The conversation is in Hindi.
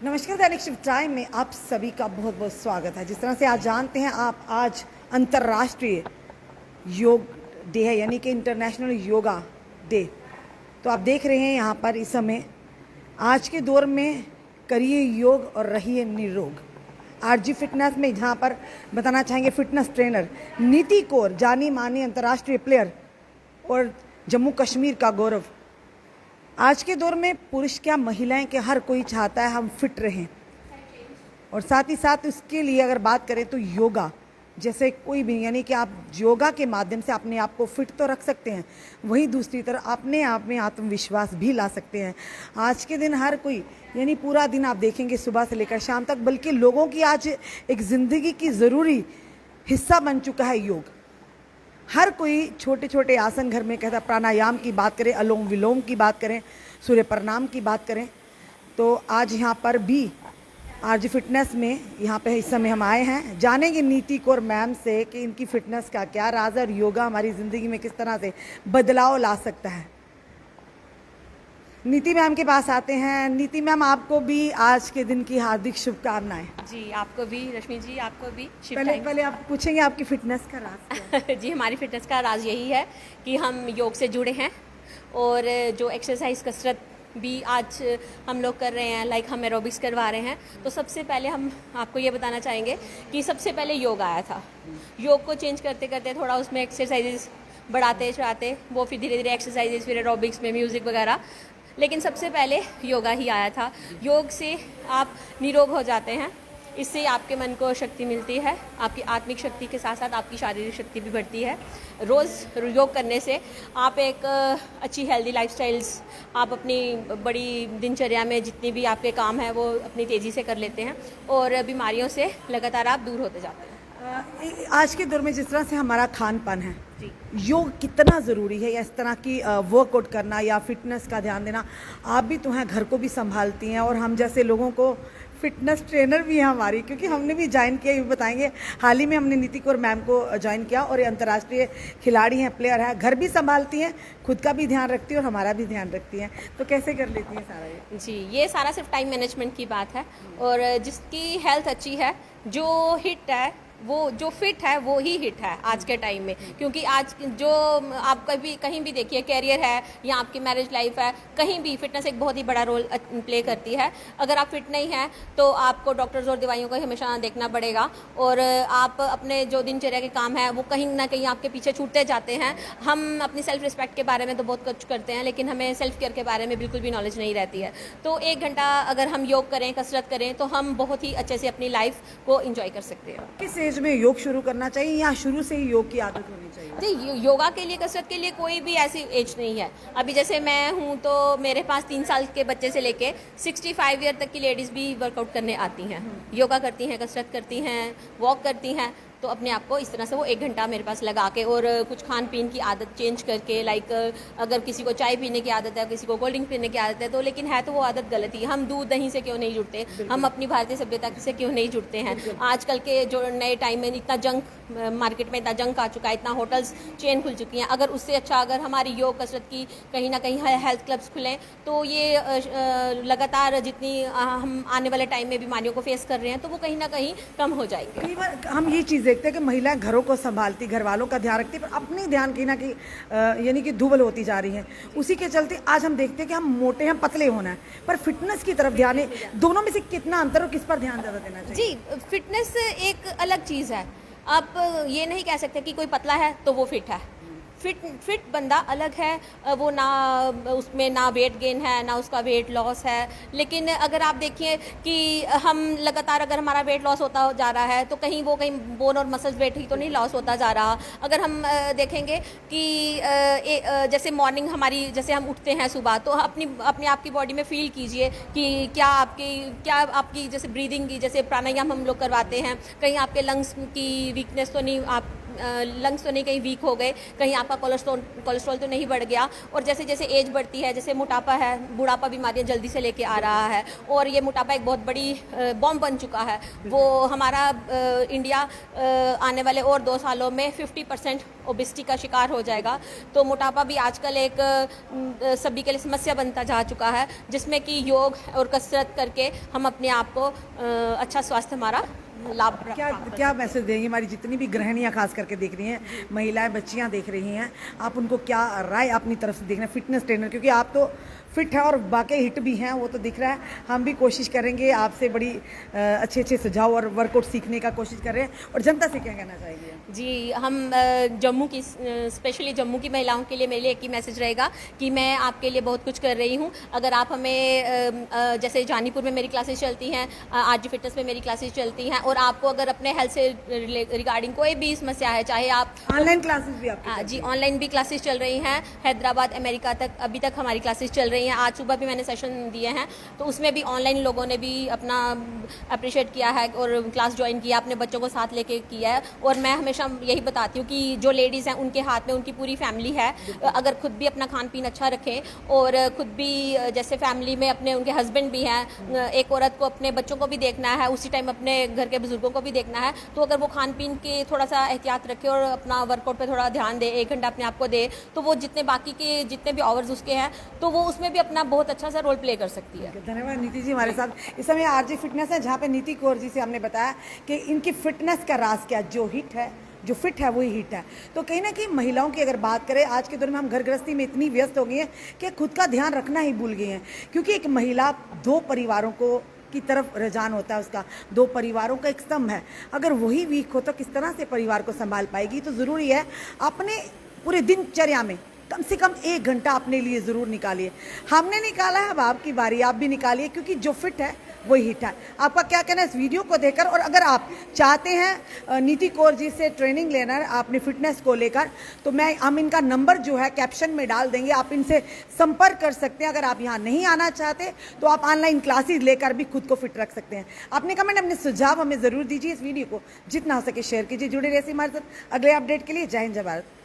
नमस्कार। दैनिक शिफ्ट टाइम में आप सभी का बहुत बहुत स्वागत है। जिस तरह से आज जानते हैं आप, आज अंतर्राष्ट्रीय योग डे है, यानी कि इंटरनेशनल योगा डे। तो आप देख रहे हैं यहाँ पर इस समय, आज के दौर में करिए योग और रहिए निरोग। आरजी फिटनेस में जहाँ पर बताना चाहेंगे फिटनेस ट्रेनर नीति कौर, जानी मानी अंतर्राष्ट्रीय प्लेयर और जम्मू कश्मीर का गौरव। आज के दौर में पुरुष क्या महिलाएं के हर कोई चाहता है हम फिट रहें, और साथ ही साथ उसके लिए अगर बात करें तो योगा जैसे कोई भी, यानी कि आप योगा के माध्यम से अपने आप को फिट तो रख सकते हैं, वहीं दूसरी तरफ अपने आप में आत्मविश्वास भी ला सकते हैं। आज के दिन हर कोई, यानी पूरा दिन आप देखेंगे सुबह से लेकर शाम तक, बल्कि लोगों की आज एक ज़िंदगी की ज़रूरी हिस्सा बन चुका है योग। हर कोई छोटे छोटे आसन घर में कहता, प्राणायाम की बात करें, अनुलोम विलोम की बात करें, सूर्य प्रणाम की बात करें, तो आज यहाँ पर भी आरजी फिटनेस में यहाँ पे इस समय हम आए हैं। जानेंगे नीति कौर मैम से कि इनकी फिटनेस का क्या राज है और योगा हमारी ज़िंदगी में किस तरह से बदलाव ला सकता है। नीति मैम के पास आते हैं। नीति मैम, आपको भी आज के दिन की हार्दिक शुभकामनाएं। जी, आपको भी रश्मि जी, आपको भी पहले आप पूछेंगे आपकी फिटनेस का राज क्या है? जी, हमारी फिटनेस का राज यही है कि हम योग से जुड़े हैं और जो एक्सरसाइज कसरत भी आज हम लोग कर रहे हैं, लाइक हम एरोबिक्स करवा रहे हैं। तो सबसे पहले हम आपको ये बताना चाहेंगे कि सबसे पहले योग आया था। योग को चेंज करते करते थोड़ा उसमें एक्सरसाइजेस बढ़ाते चढ़ाते वो फिर धीरे धीरे एक्सरसाइजेस, फिर एरोबिक्स में म्यूज़िक वगैरह, लेकिन सबसे पहले योगा ही आया था। योग से आप निरोग हो जाते हैं, इससे आपके मन को शक्ति मिलती है, आपकी आत्मिक शक्ति के साथ साथ आपकी शारीरिक शक्ति भी बढ़ती है। रोज़ योग करने से आप एक अच्छी हेल्दी लाइफस्टाइल्स, आप अपनी बड़ी दिनचर्या में जितनी भी आपके काम हैं वो अपनी तेज़ी से कर लेते हैं और बीमारियों से लगातार आप दूर होते जाते हैं। आज के दौर में जिस तरह से हमारा खान पान है, योग कितना ज़रूरी है, या इस तरह की वर्कआउट करना या फिटनेस का ध्यान देना। आप भी तो हैं, घर को भी संभालती हैं, और हम जैसे लोगों को फिटनेस ट्रेनर भी हैं हमारी, क्योंकि हमने भी ज्वाइन किया, ये बताएंगे। हाल ही में हमने नीति कौर मैम को ज्वाइन किया, और ये अंतर्राष्ट्रीय खिलाड़ी हैं, प्लेयर हैं, घर भी संभालती हैं, खुद का भी ध्यान रखती हैं और हमारा भी ध्यान रखती हैं। तो कैसे कर लेती हैं सारा ये? जी, ये सारा सिर्फ टाइम मैनेजमेंट की बात है, और जिसकी हेल्थ अच्छी है, जो हिट है, वो जो फिट है वो ही हिट है आज के टाइम में। क्योंकि आज जो आप कहीं भी देखिए, कैरियर है या आपकी मैरिज लाइफ है, कहीं भी फिटनेस एक बहुत ही बड़ा रोल प्ले करती है। अगर आप फिट नहीं हैं तो आपको डॉक्टर्स और दवाइयों को हमेशा देखना पड़ेगा, और आप अपने जो दिनचर्या के काम है वो कहीं ना कहीं आपके पीछे छूटते जाते हैं। हम अपनी सेल्फ रिस्पेक्ट के बारे में तो बहुत कुछ करते हैं, लेकिन हमें सेल्फ केयर के बारे में बिल्कुल भी नॉलेज नहीं रहती है। तो 1 घंटा अगर हम योग करें, कसरत करें, तो हम बहुत ही अच्छे से अपनी लाइफ को इंजॉय कर सकते हैं। किस एज में योग शुरू करना चाहिए, या शुरू से ही योग की आदत होनी चाहिए? जी, योगा के लिए, कसरत के लिए कोई भी ऐसी एज नहीं है। अभी जैसे मैं हूँ तो मेरे पास 3 साल के बच्चे से लेके 65 ईयर तक की लेडीज़ भी वर्कआउट करने आती हैं, योगा करती हैं, कसरत करती हैं, वॉक करती हैं। तो अपने आप को इस तरह से वो 1 घंटा मेरे पास लगा के, और कुछ खान पीन की आदत चेंज करके, लाइक अगर किसी को चाय पीने की आदत है, किसी को कोल्ड ड्रिंक पीने की आदत है, तो लेकिन है तो वो आदत गलत ही। हम दूध दही से क्यों नहीं जुड़ते, हम अपनी भारतीय सभ्यता से क्यों नहीं जुड़ते हैं? आजकल के जो नए टाइम में इतना जंक, मार्केट में इतना जंक आ चुका है, इतना होटल्स चेन खुल चुकी हैं। अगर उससे अच्छा अगर हमारी योग कसरत की कहीं ना कहीं हेल्थ क्लब्स खुलें, तो ये लगातार जितनी हम आने वाले टाइम में बीमारियों को फेस कर रहे हैं, तो वो कहीं ना कहीं कम हो जाएगी। कई बार हम ये चीज़ देखते हैं कि महिलाएं घरों को संभालती, घर वालों का ध्यान रखती, पर अपनी ध्यान कहीं ना कहीं यानी कि दुबल होती जा रही है। उसी के चलते आज हम देखते हैं कि हम मोटे हैं, पतले होना है, पर फिटनेस की तरफ ध्यान है। दोनों में से कितना अंतर और किस पर ध्यान ज़्यादा देना चाहिए? जी, फिटनेस एक अलग चीज़ है। आप ये नहीं कह सकते कि कोई पतला है तो वो फिट है। फिट बंदा अलग है, वो ना उसमें ना वेट गेन है ना उसका वेट लॉस है। लेकिन अगर आप देखिए कि हम लगातार अगर हमारा वेट लॉस होता जा रहा है, तो कहीं बोन और मसल्स वेट ही तो नहीं लॉस होता जा रहा। अगर हम देखेंगे कि जैसे मॉर्निंग हमारी, जैसे हम उठते हैं सुबह, तो अपनी आपकी बॉडी में फील कीजिए कि क्या आपकी जैसे ब्रीदिंग की, जैसे प्राणायाम हम लोग करवाते हैं, कहीं आपके लंग्स की वीकनेस तो नहीं आप लंग्स तो नहीं कहीं वीक हो गए, कहीं आपका कोलेस्ट्रॉल तो नहीं बढ़ गया। और जैसे जैसे एज बढ़ती है, जैसे मोटापा है, बुढ़ापा बीमारियां जल्दी से लेके आ रहा है, और ये मोटापा एक बहुत बड़ी बॉम्ब बन चुका है। वो हमारा इंडिया आने वाले और 2 सालों में 50% ओबेसिटी का शिकार हो जाएगा। तो मोटापा भी आजकल एक सभी के लिए समस्या बनता जा चुका है, जिसमें कि योग और कसरत करके हम अपने आप को अच्छा स्वास्थ्य हमारा लाभ क्या मैसेज देंगे हमारी जितनी भी गृहिणियाँ खास करके देख रही हैं, महिलाएं, बच्चियां देख रही हैं, आप उनको क्या राय अपनी तरफ से देख रहे हैं फिटनेस ट्रेनर, क्योंकि आप तो फिट है और बाकी हिट भी हैं, वो तो दिख रहा है। हम भी कोशिश करेंगे आपसे बड़ी अच्छे अच्छे सुझाव और वर्कआउट सीखने का कोशिश कर रहे हैं। और जनता से क्या कहना चाहेंगे? जी, हम जम्मू की स्पेशली जम्मू की महिलाओं के लिए मेरे लिए एक ही मैसेज रहेगा कि मैं आपके लिए बहुत कुछ कर रही हूँ। अगर आप हमें जैसे जानीपुर में मेरी क्लासेस चलती हैं, आरजी फिटनेस में मेरी क्लासेस चलती हैं, और आपको अगर अपने हेल्थ से रिगार्डिंग कोई भी समस्या है, चाहे आप ऑनलाइन क्लासेस भी आपकी? जी, ऑनलाइन भी क्लासेस चल रही हैं, हैदराबाद, अमेरिका तक अभी तक हमारी क्लासेस चल रही हैं। आज सुबह भी मैंने सेशन दिए हैं, तो उसमें भी ऑनलाइन लोगों ने भी अपना अप्रिशिएट किया है और क्लास ज्वाइन किया, अपने बच्चों को साथ लेके किया है। और मैं हमेशा यही बताती हूँ कि जो लेडीज़ हैं उनके हाथ में उनकी पूरी फैमिली है। अगर खुद भी अपना खान पीन अच्छा रखें और खुद भी जैसे फैमिली में अपने उनके हस्बैंड भी हैं, एक औरत को अपने बच्चों को भी देखना है, उसी टाइम अपने घर के बुजुर्गों को भी देखना है, तो अगर वो खान पीन के थोड़ा सा एहतियात रखे और अपना वर्कआउट पे थोड़ा ध्यान दे, 1 घंटा अपने आप को दे, तो वो जितने बाकी के जितने भी आवर्स उसके हैं, तो वो उसमें भी अपना बहुत अच्छा सा रोल प्ले कर सकती है। धन्यवाद नीति जी। हमारे साथ इस समय आरजी फिटनेस है, जहाँ पे नीति कौर जी से हमने बताया कि इनकी फिटनेस का राज क्या, जो हिट है, जो फिट है वही हिट है। तो कहीं ना कहीं महिलाओं की अगर बात करें, आज के दौर में हम घर गृहस्थी में इतनी व्यस्त हो गई हैं कि खुद का ध्यान रखना ही भूल गई हैं, क्योंकि एक महिला 2 परिवारों को की तरफ रुझान होता है उसका, 2 परिवारों का एक स्तंभ है। अगर वही वीक हो तो किस तरह से परिवार को संभाल पाएगी? तो ज़रूरी है अपने पूरे दिनचर्या में कम से कम 1 घंटा अपने लिए ज़रूर निकालिए। हमने निकाला है, अब आपकी बारी, आप भी निकालिए, क्योंकि जो फिट है वही हिट है। आपका क्या कहना है इस वीडियो को देखकर? और अगर आप चाहते हैं नीति कौर जी से ट्रेनिंग लेना अपनी फिटनेस को लेकर, तो हम इनका नंबर जो है कैप्शन में डाल देंगे, आप इनसे संपर्क कर सकते हैं। अगर आप यहाँ नहीं आना चाहते तो आप ऑनलाइन क्लासेस लेकर भी खुद को फिट रख सकते हैं। अपने कमेंट, अपने सुझाव हमें ज़रूर दीजिए। इस वीडियो को जितना हो सके शेयर कीजिए। जुड़े रहिए हमारे साथ अगले अपडेट के लिए। जय हिंद, जय भारत।